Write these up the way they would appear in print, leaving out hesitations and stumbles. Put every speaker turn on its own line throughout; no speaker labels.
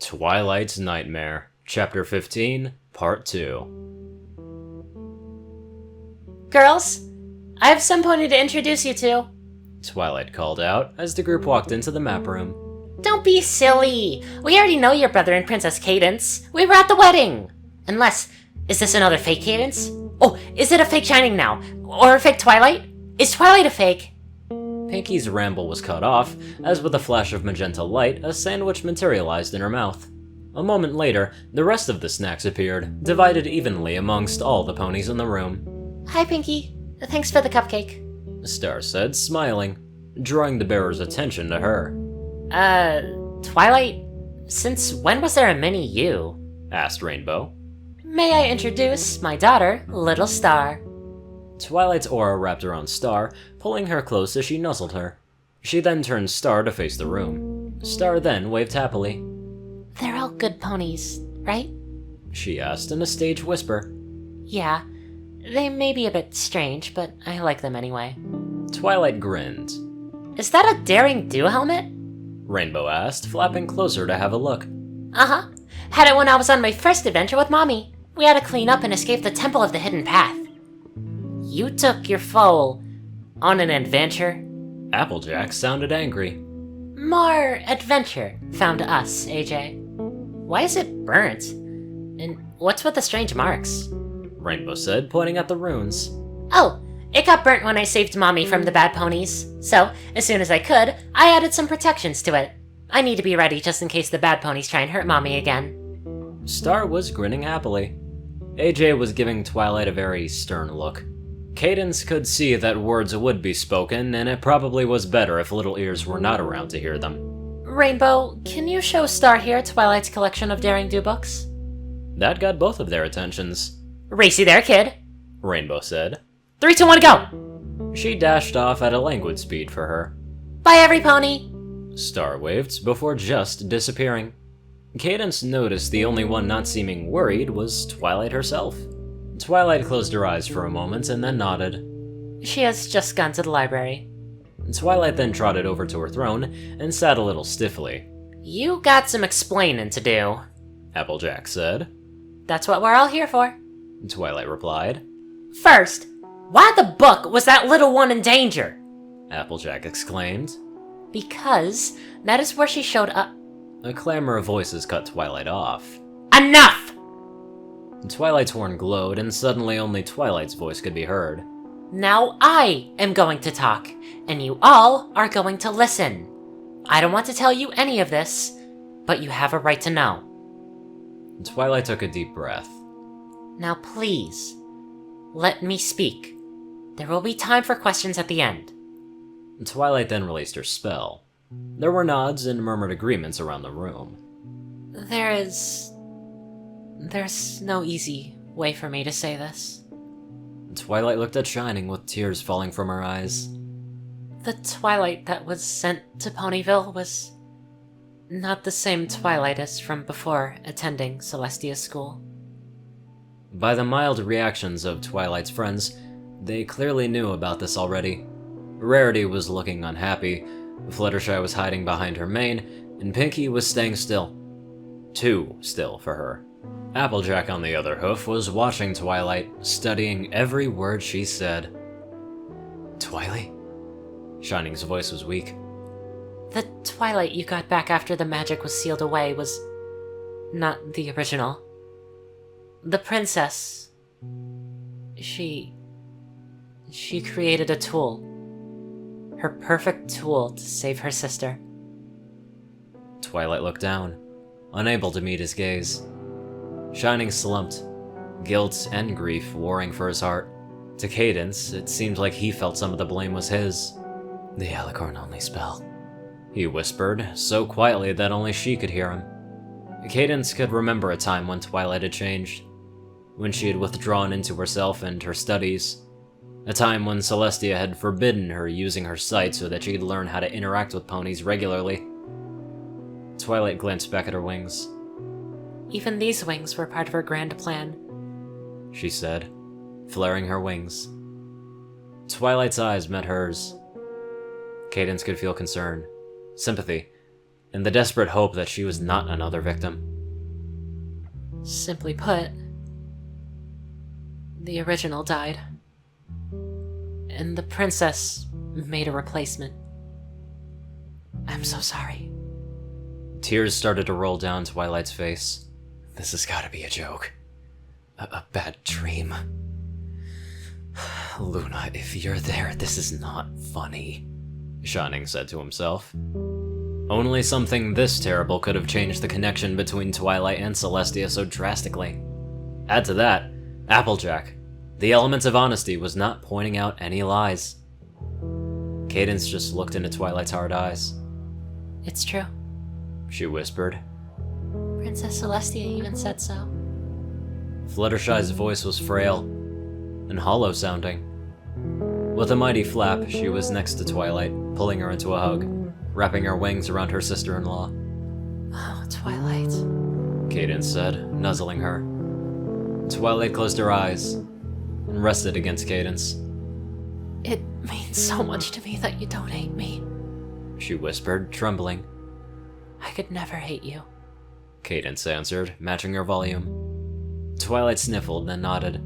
Twilight's Nightmare, Chapter 15, Part 2.
Girls, I have some pony to introduce you to.
Twilight called out as the group walked into the map room.
Don't be silly. We already know your brother and Princess Cadence. We were at the wedding. Unless, is this another fake Cadence? Oh, is it a fake Shining now? Or a fake Twilight? Is Twilight a fake?
Pinky's ramble was cut off, as with a flash of magenta light, a sandwich materialized in her mouth. A moment later, the rest of the snacks appeared, divided evenly amongst all the ponies in the room.
Hi, Pinky. Thanks for the cupcake.
Star said, smiling, drawing the bearer's attention to her.
Twilight? Since when was there a mini you?
Asked Rainbow.
May I introduce my daughter, Little Star?
Twilight's aura wrapped around Star, pulling her close as she nuzzled her. She then turned Star to face the room. Star then waved happily.
They're all good ponies, right?
She asked in a stage whisper.
Yeah, they may be a bit strange, but I like them anyway.
Twilight grinned.
Is that a Daring Do helmet?
Rainbow asked, flapping closer to have a look.
Uh-huh. Had it when I was on my first adventure with Mommy. We had to clean up and escape the Temple of the Hidden Path. You took your foal on an adventure?
Applejack sounded angry.
More adventure found us, AJ. Why is it burnt? And what's with the strange marks?
Rainbow said, pointing at the runes.
Oh, it got burnt when I saved Mommy from the bad ponies. So, as soon as I could, I added some protections to it. I need to be ready just in case the bad ponies try and hurt Mommy again.
Star was grinning happily. AJ was giving Twilight a very stern look. Cadence could see that words would be spoken, and it probably was better if little ears were not around to hear them.
Rainbow, can you show Star here Twilight's collection of Daring Do books?
That got both of their attentions.
Racy there, kid.
Rainbow said.
3, 2, 1, go!
She dashed off at a languid speed for her.
Bye, every pony!
Star waved before just disappearing. Cadence noticed the only one not seeming worried was Twilight herself. Twilight closed her eyes for a moment and then nodded.
She has just gone to the library.
Twilight then trotted over to her throne and sat a little stiffly.
You got some explaining to do,
Applejack said.
That's what we're all here for.
Twilight replied.
First, why the book was that little one in danger?
Applejack exclaimed.
Because that is where she showed up.
A clamor of voices cut Twilight off.
Enough!
Twilight's horn glowed, and suddenly only Twilight's voice could be heard.
Now I am going to talk, and you all are going to listen. I don't want to tell you any of this, but you have a right to know.
Twilight took a deep breath.
Now please, let me speak. There will be time for questions at the end.
Twilight then released her spell. There were nods and murmured agreements around the room.
There's no easy way for me to say this.
Twilight looked at Shining with tears falling from her eyes.
The Twilight that was sent to Ponyville was not the same Twilight as from before attending Celestia's school.
By the mild reactions of Twilight's friends, they clearly knew about this already. Rarity was looking unhappy, Fluttershy was hiding behind her mane, and Pinky was staying still. Too still for her. Applejack, on the other hoof, was watching Twilight, studying every word she said. Twilight? Shining's voice was weak.
The Twilight you got back after the magic was sealed away was not the original. The princess... She created a tool. Her perfect tool to save her sister.
Twilight looked down, unable to meet his gaze. Shining slumped, guilt and grief warring for his heart. To Cadence, it seemed like he felt some of the blame was his. The alicorn-only spell, he whispered, so quietly that only she could hear him. Cadence could remember a time when Twilight had changed, when she had withdrawn into herself and her studies. A time when Celestia had forbidden her using her sight so that she could learn how to interact with ponies regularly. Twilight glanced back at her wings.
Even these wings were part of her grand plan,
she said, flaring her wings. Twilight's eyes met hers. Cadence could feel concern, sympathy, in the desperate hope that she was not another victim.
Simply put, the original died, and the princess made a replacement. I'm so sorry.
Tears started to roll down Twilight's face. This has gotta be a joke. A bad dream. Luna, if you're there, this is not funny, Shining said to himself. Only something this terrible could have changed the connection between Twilight and Celestia so drastically. Add to that, Applejack. The element of honesty was not pointing out any lies. Cadence just looked into Twilight's hard eyes.
It's true.
She whispered.
Princess Celestia even said so.
Fluttershy's voice was frail and hollow-sounding. With a mighty flap, she was next to Twilight, pulling her into a hug, wrapping her wings around her sister-in-law.
Oh, Twilight,
Cadence said, nuzzling her. Twilight closed her eyes and rested against Cadence.
It means so much to me that you don't hate me,
She whispered, trembling.
I could never hate you.
Cadence answered, matching her volume. Twilight sniffled and nodded.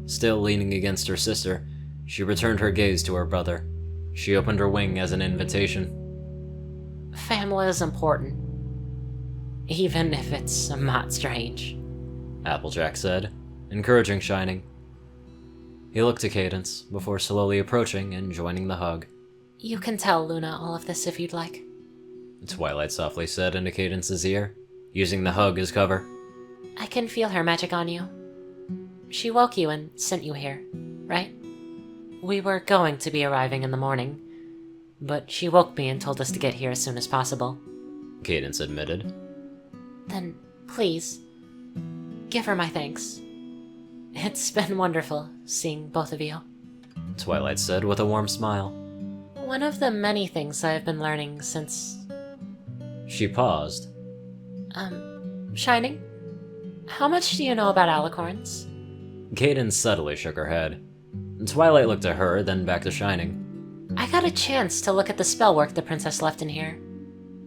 Still leaning against her sister, she returned her gaze to her brother. She opened her wing as an invitation.
Family is important, even if it's somewhat strange,
Applejack said, encouraging Shining. He looked to Cadence before slowly approaching and joining the hug.
You can tell Luna all of this if you'd like,
Twilight softly said into Cadence's ear, using the hug as cover.
I can feel her magic on you. She woke you and sent you here, right? We were going to be arriving in the morning, but she woke me and told us to get here as soon as possible.
Cadence admitted.
Then, please, give her my thanks. It's been wonderful seeing both of you.
Twilight said with a warm smile.
One of the many things I've been learning since...
She paused.
Shining? How much do you know about alicorns?
Cadence subtly shook her head. Twilight looked at her, then back to Shining.
I got a chance to look at the spell work the princess left in here.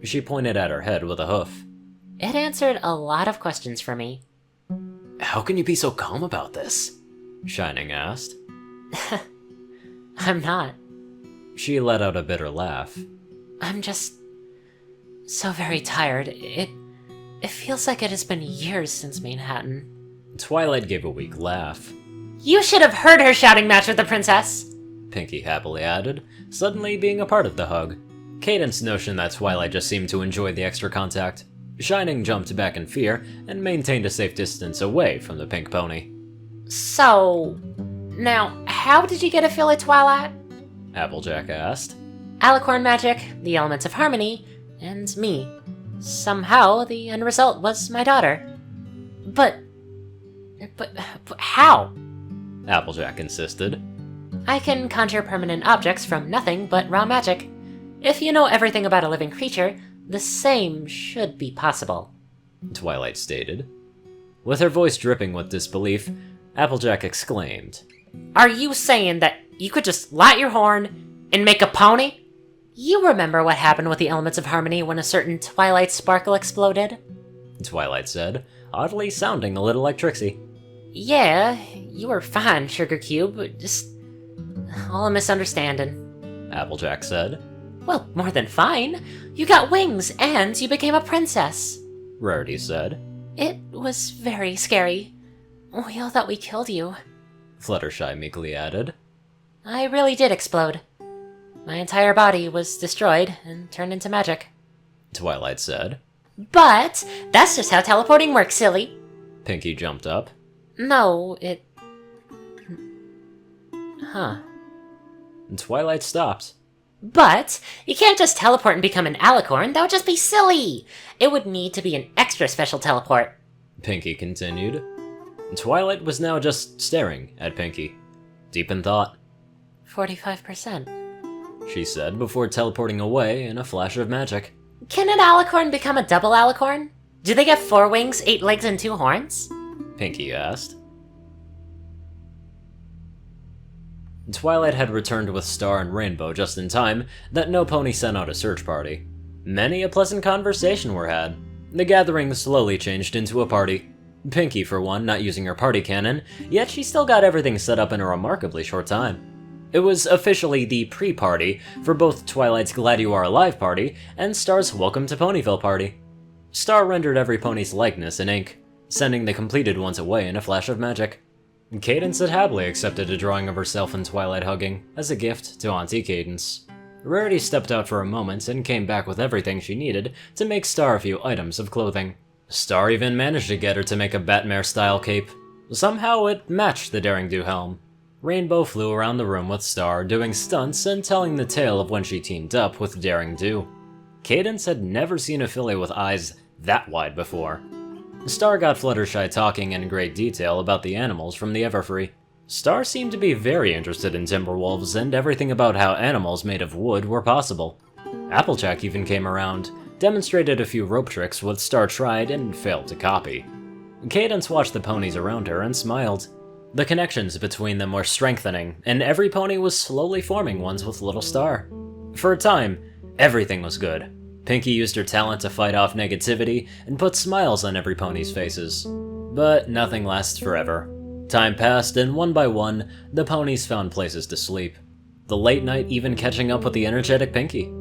She pointed at her head with a hoof.
It answered a lot of questions for me.
How can you be so calm about this? Shining asked.
I'm not.
She let out a bitter laugh.
I'm just... so very tired. It feels like it has been years since Manhattan.
Twilight gave a weak laugh.
You should have heard her shouting match with the princess!
Pinky happily added, suddenly being a part of the hug. Cadence's notion that Twilight just seemed to enjoy the extra contact. Shining jumped back in fear and maintained a safe distance away from the pink pony.
So... now, how did you get a feel at Twilight?
Applejack asked.
Alicorn magic, the elements of harmony, and me. Somehow, the end result was my daughter. But how?
Applejack insisted.
I can conjure permanent objects from nothing but raw magic. If you know everything about a living creature, the same should be possible,
Twilight stated. With her voice dripping with disbelief, Applejack exclaimed.
Are you saying that you could just light your horn and make a pony? You remember what happened with the elements of harmony when a certain Twilight sparkle exploded?
Twilight said, oddly sounding a little like Trixie.
Yeah, you were fine, Sugar Cube, just all a misunderstanding,
Applejack said.
Well, more than fine. You got wings and you became a princess,
Rarity said.
It was very scary. We all thought we killed you.
Fluttershy meekly added.
I really did explode. My entire body was destroyed and turned into magic.
Twilight said.
But that's just how teleporting works, silly.
Pinky jumped up.
No, it... Huh.
Twilight stopped.
But you can't just teleport and become an alicorn. That would just be silly. It would need to be an extra special teleport.
Pinky continued. Twilight was now just staring at Pinky, deep in thought.
45%.
She said before teleporting away in a flash of magic.
Can an alicorn become a double alicorn? Do they get 4 wings, 8 legs, and 2 horns?
Pinky asked. Twilight had returned with Star and Rainbow just in time that No Pony sent out a search party. Many a pleasant conversation were had. The gathering slowly changed into a party. Pinky, for one, not using her party cannon, yet she still got everything set up in a remarkably short time. It was officially the pre-party for both Twilight's Glad You Are Alive party and Star's Welcome to Ponyville party. Star rendered every pony's likeness in ink, sending the completed ones away in a flash of magic. Cadence had happily accepted a drawing of herself and Twilight hugging as a gift to Auntie Cadence. Rarity stepped out for a moment and came back with everything she needed to make Star a few items of clothing. Star even managed to get her to make a Batmare-style cape. Somehow it matched the Daring Do helm. Rainbow flew around the room with Star, doing stunts and telling the tale of when she teamed up with Daring Do. Cadence had never seen a filly with eyes that wide before. Star got Fluttershy talking in great detail about the animals from the Everfree. Star seemed to be very interested in Timberwolves and everything about how animals made of wood were possible. Applejack even came around, demonstrated a few rope tricks which Star tried and failed to copy. Cadence watched the ponies around her and smiled. The connections between them were strengthening, and every pony was slowly forming ones with little Star. For a time, everything was good. Pinky used her talent to fight off negativity and put smiles on every pony's faces. But nothing lasts forever. Time passed, and one by one, the ponies found places to sleep. The late night even catching up with the energetic Pinky.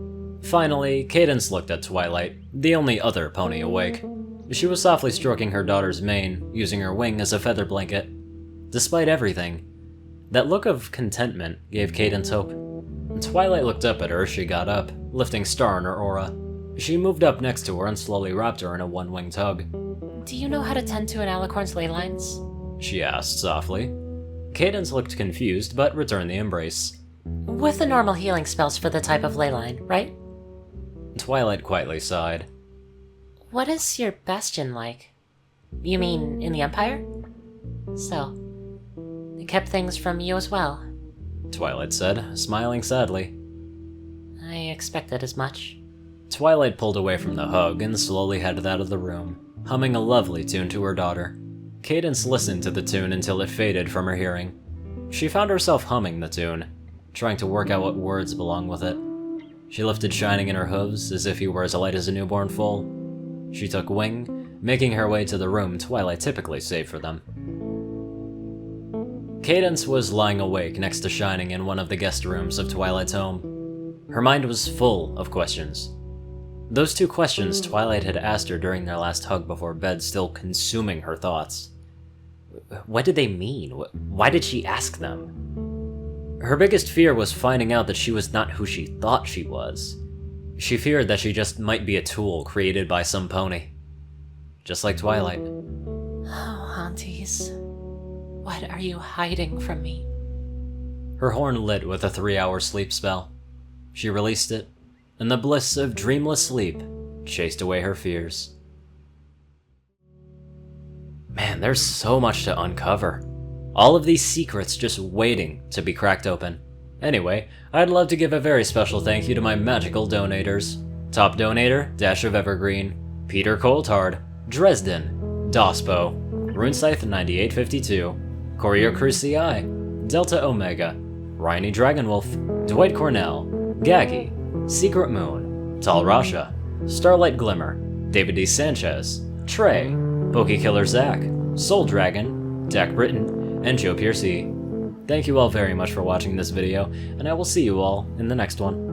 Finally, Cadence looked at Twilight, the only other pony awake. She was softly stroking her daughter's mane, using her wing as a feather blanket. Despite everything, that look of contentment gave Cadence hope. Twilight looked up at her as she got up, lifting Star in her aura. She moved up next to her and slowly wrapped her in a one-winged hug.
Do you know how to tend to an alicorn's ley lines?
She asked softly. Cadence looked confused, but returned the embrace.
With the normal healing spells for the type of ley line, right?
Twilight quietly sighed.
What is your bastion like? You mean in the Empire? So, they kept things from you as well?
Twilight said, smiling sadly.
I expected as much.
Twilight pulled away from the hug and slowly headed out of the room, humming a lovely tune to her daughter. Cadence listened to the tune until it faded from her hearing. She found herself humming the tune, trying to work out what words belong with it. She lifted Shining in her hooves as if he were as light as a newborn foal. She took wing, making her way to the room Twilight typically saved for them. Cadence was lying awake next to Shining in one of the guest rooms of Twilight's home. Her mind was full of questions. Those two questions Twilight had asked her during their last hug before bed still consuming her thoughts. What did they mean? Why did she ask them? Her biggest fear was finding out that she was not who she thought she was. She feared that she just might be a tool created by some pony. Just like Twilight.
Oh, aunties. What are you hiding from me?
Her horn lit with a 3-hour sleep spell. She released it, and the bliss of dreamless sleep chased away her fears. Man, there's so much to uncover. All of these secrets just waiting to be cracked open. Anyway, I'd love to give a very special thank you to my magical donators. Top donator, Dash of Evergreen, Peter Coulthard, Dresden, Dospo, RuneScythe9852, Courier Cruci, Delta Omega, Rhyny Dragonwolf, Dwight Cornell, Gaggy, Secret Moon, Tal Rasha, Starlight Glimmer, David D. Sanchez, Trey, Pokekiller Zach, Soul Dragon, Dak Britton, and Joe Piercy. Thank you all very much for watching this video, and I will see you all in the next one.